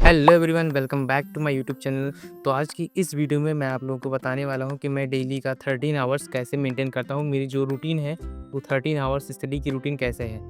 Hello everyone, welcome back to my YouTube channel. तो आज की इस वीडियो में मैं आप लोगों को बताने वाला हूं कि मैं डेली का 13 आवर्स कैसे मेंटेन करता हूं। मेरी जो रूटीन है वो 13 आवर्स स्टडी की रूटीन कैसे है।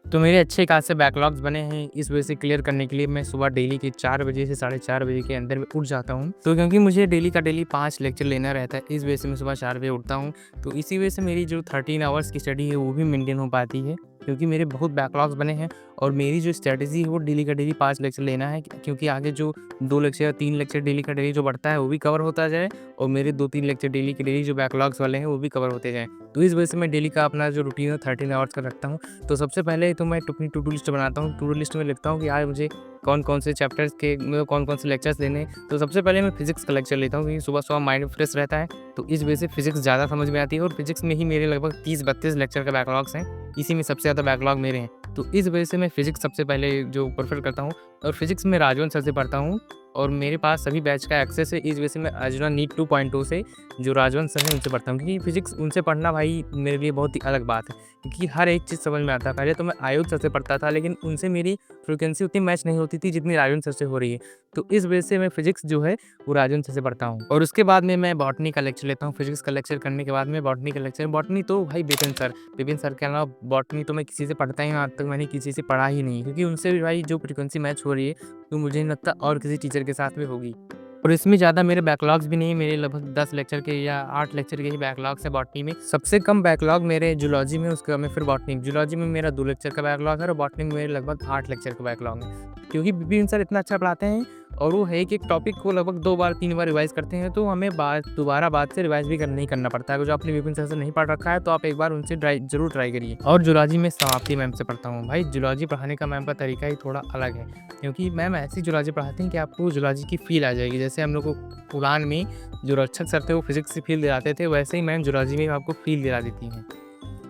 तो मेरे अच्छे खासे बैकलॉग्स बने हैं। इस वजह से क्लियर करने के लिए मैं सुबह डेली के 4 बजे से साढ़े 4 बजे के अंदर में उठ जाता हूँ। तो क्योंकि मुझे डेली का डेली 5 लेक्चर लेना रहता है, इस वजह से मैं सुबह 4 बजे उठता हूँ। तो इसी वजह से मेरी जो 13 आवर्स की स्टडी है वो भी मेंटेन हो पाती है, क्योंकि मेरे बहुत बैकलॉग्स बने हैं। और मेरी जो स्ट्रैटेजी है वो डेली का डेली 5 लेक्चर लेना है, क्योंकि आगे जो 2 लेक्चर या 3 लेक्चर डेली का डेली जो बढ़ता है वो भी कवर होता जाए, और मेरे 2-3 लेक्चर डेली के डेली जो बैकलॉग्स वाले हैं वो भी कवर होते जाएँ। तो इस वजह से मैं डेली का अपना जो रूटीन है 13 आवर्स का रखता हूँ। तो सबसे पहले तो मैं अपनी टू डू लिस्ट बनाता हूँ। टू डू लिस्ट में लिखता हूँ कि आज मुझे कौन-कौन से चैप्टर्स के मतलब कौन-कौन से लेक्चर्स लेने हैं। तो सबसे पहले मैं फिज़िक्स का लेक्चर लेता हूँ, क्योंकि सुबह-सुबह माइंड फ्रेश रहता है। तो इस वजह से फिज़िक्स ज़्यादा समझ में आती है, और फिज़िक्स में ही मेरे लगभग 30-32 लेक्चर का बैकलॉग्स हैं। इसी में सबसे ज़्यादा बैकलॉग मेरे हैं। तो इस वजह से मैं फिज़िक्स सबसे पहले जो प्रेफ़र करता हूँ, और फिज़िक्स में राजवंश सर से पढ़ता हूँ, और मेरे पास सभी बैच का एक्सेस है। इस वजह से मैं अर्जुना नीट 2.0 से जो राजवंश सर हैं उनसे पढ़ता हूँ, क्योंकि फिज़िक्स उनसे पढ़ना भाई मेरे लिए बहुत ही अलग बात है, क्योंकि हर एक चीज़ समझ में आता है। पहले तो मैं आयुध सर से पढ़ता था, लेकिन उनसे मेरी फ्रीक्वेंसी उतनी मैच नहीं होती थी जितनी राजवंश सर से हो रही है। तो इस वजह से मैं फिज़िक्स जो है वो राजवंश सर से पढ़ता हूँ, और उसके बाद में मैं बॉटनी का लेक्चर लेता हूँ। फिज़िक्स का लेक्चर करने के बाद में बॉटनी का लेक्चर, बॉटनी तो भाई विपिन सर के अलावा बॉटनी तो मैं किसी से पढ़ता ही हूँ। आज तक मैंने किसी से पढ़ा ही नहीं, क्योंकि उनसे भी भाई जो फ्रीक्वेंसी मैच हो रही है तो मुझे नहीं लगता और किसी टीचर के साथ में होगी। और इसमें ज़्यादा मेरे बैकलॉग्स भी नहीं है। मेरे लगभग 10 लेक्चर के या 8 लेक्चर के ही बैकलॉग्स है बॉटनी में। सबसे कम बैकलॉग मेरे जूलॉजी में, उसके बाद में फिर बॉटनी। जूलॉजी में मेरा 2 लेक्चर का बैकलॉग है, और बॉटनी में मेरे लगभग 8 लेक्चर का बैकलॉग है, क्योंकि विपिन सर इतना अच्छा पढ़ाते हैं, और वो है कि एक टॉपिक को लगभग 2 बार 3 बार रिवाइज़ करते हैं। तो हमें दोबारा बाद से रिवाइज़ भी नहीं करना पड़ता है। अगर जो आपने विपिन सर से नहीं पढ़ रखा है तो आप एक बार उनसे ज़रूर ट्राई करिए। और जूलॉजी में समाप्ति मैम से पढ़ता हूँ। भाई जूलॉजी पढ़ाने का मैम का तरीका ही थोड़ा अलग है, क्योंकि मैम ऐसी जूलॉजी पढ़ाती हैं कि आपको जूलॉजी की फ़ील आ जाएगी। जैसे हम लोग को पुराण में जो रक्षक सर थे वो फिज़िक्स की फ़ील दिलाते थे, वैसे ही मैम जूलॉजी में आपको फ़ील दिला देती हैं।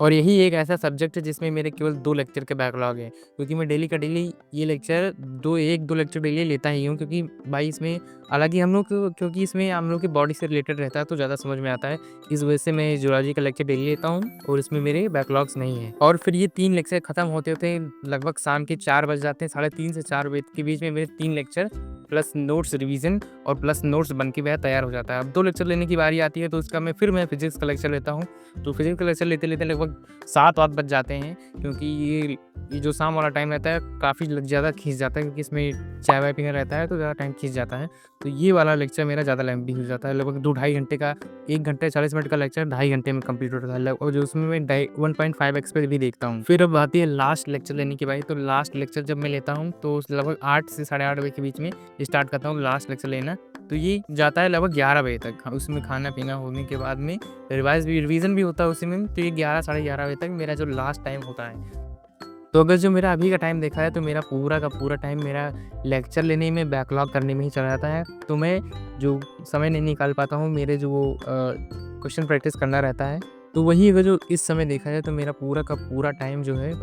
और यही एक ऐसा सब्जेक्ट है जिसमें मेरे केवल 2 लेक्चर के बैकलॉग हैं, क्योंकि मैं डेली का डेली ये लेक्चर 1-2 लेक्चर डेली लेता ही हूँ, क्योंकि भाई इसमें अलग ही हम लोग क्योंकि इसमें हम लोग की बॉडी से रिलेटेड रहता है तो ज़्यादा समझ में आता है। इस वजह से मैं ज़ूलॉजी का लेक्चर डेली लेता हूँ, और इसमें मेरे बैकलॉग्स नहीं हैं। और फिर ये 3 लेक्चर खत्म होते-होते लगभग शाम के 4 बज जाते हैं। साढ़े 3 से 4 बजे के बीच में मेरे 3 लेक्चर प्लस नोट्स रिवीजन और प्लस नोट्स बन के वह तैयार हो जाता है। अब 2 लेक्चर लेने की बारी आती है, तो उसका मैं फिज़िक्स का लेक्चर लेता हूँ। तो फिज़िक्स का लेक्चर लेते-लेते लगभग 7-8 बज जाते हैं, क्योंकि ये जो शाम वाला टाइम रहता है काफ़ी ज़्यादा खींच जाता है, क्योंकि इसमें चाय-वाय पीना रहता है तो ज़्यादा टाइम खींच जाता है। तो ये वाला लेक्चर मेरा ज़्यादा लेंथी हो जाता है। लगभग 2 ढाई घंटे का, 1 घंटे 40 मिनट का लेक्चर ढाई घंटे में कंप्लीट होता है, और जो उसमें मैं 1.5x पे भी देखता हूँ। फिर अब आती है लास्ट लेक्चर लेने की बारी। तो लास्ट लेक्चर जब मैं लेता हूँ तो लगभग 8 से साढ़े 8 बजे के बीच में स्टार्ट करता हूँ लास्ट लेक्चर लेना। तो ये जाता है लगभग 11 बजे तक। उसमें खाना-पीना होने के बाद में रिवीज़न भी होता है उसी में। तो ये 11 साढ़े 11 बजे तक मेरा जो लास्ट टाइम होता है। तो अगर जो मेरा अभी का टाइम देखा है तो मेरा पूरा का पूरा टाइम मेरा लेक्चर लेने में, बैकलॉग करने में ही चला जाता है। तो मैं जो समय नहीं निकाल पाता हूँ, मेरे जो वो क्वेश्चन प्रैक्टिस करना रहता है, तो वही अगर जो इस समय देखा जाए तो मेरा पूरा का पूरा टाइम जो है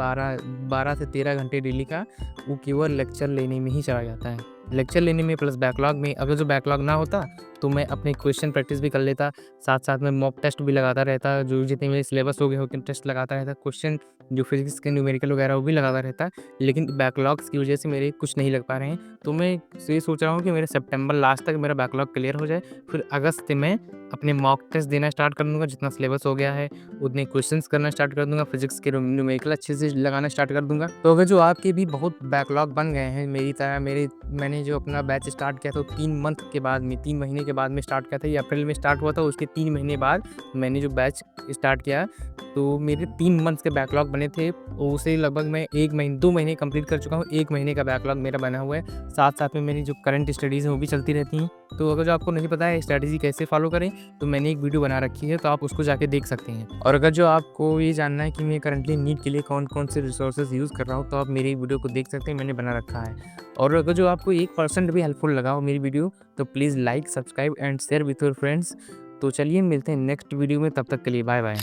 12 से 13 घंटे डेली का, वो केवल लेक्चर लेने में ही चला जाता है। लेक्चर लेने में प्लस बैकलॉग में। अगर जो बैकलॉग ना होता तो मैं अपने क्वेश्चन प्रैक्टिस भी कर लेता, साथ-साथ में मॉक टेस्ट भी लगाता रहता, जो जितने मेरे सिलेबस हो गए होते टेस्ट लगाता रहता, क्वेश्चन जो फिज़िक्स के न्यूमेरिकल वगैरह वो भी लगाता रहता। लेकिन बैकलॉग्स की वजह से मेरे कुछ नहीं लग पा रहे हैं। तो मैं ये सोच रहा हूँ कि मेरे सितंबर लास्ट तक मेरा बैकलॉग क्लियर हो जाए, फिर अगस्त में अपने मॉक टेस्ट देना स्टार्ट कर दूँगा। जितना सिलेबस हो गया है उतने क्वेश्चंस करना स्टार्ट कर दूँगा, फिज़िक्स के न्यूमेरिकल अच्छे से लगाना स्टार्ट कर दूँगा। तो अगर जो आपके भी बहुत बैकलॉग बन गए हैं मेरी तरह, मैंने जो अपना बैच स्टार्ट किया था 3 मंथ के बाद में, 3 महीने के बाद में स्टार्ट किया था। ये अप्रैल में स्टार्ट हुआ था, उसके 3 महीने बाद मैंने जो बैच स्टार्ट किया, तो मेरे 3 मंथ्स के बैकलॉग बने थे। उसे लगभग मैं 2 महीने कंप्लीट कर चुका हूँ। 1 महीने का बैकलॉग मेरा बना हुआ है। साथ-साथ में मेरी जो करंट स्टडीज़ हैं वो भी चलती रहती हैं। तो अगर जो आपको नहीं पता है स्ट्रैटेजी कैसे फॉलो करें, तो मैंने एक वीडियो बना रखी है, तो आप उसको जाके देख सकते हैं। और अगर जो आपको ये जानना है कि मैं करंटली नीट के लिए कौन-कौन से रिसोर्सेज़ यूज़ कर रहा हूँ, तो आप मेरी वीडियो को देख सकते हैं, मैंने बना रखा है। और अगर जो आपको 1% भी हेल्पफुल लगा हो मेरी वीडियो, तो please like, subscribe and share with your friends. तो चलिए मिलते हैं नेक्स्ट वीडियो में, तब तक के लिए बाय बाय।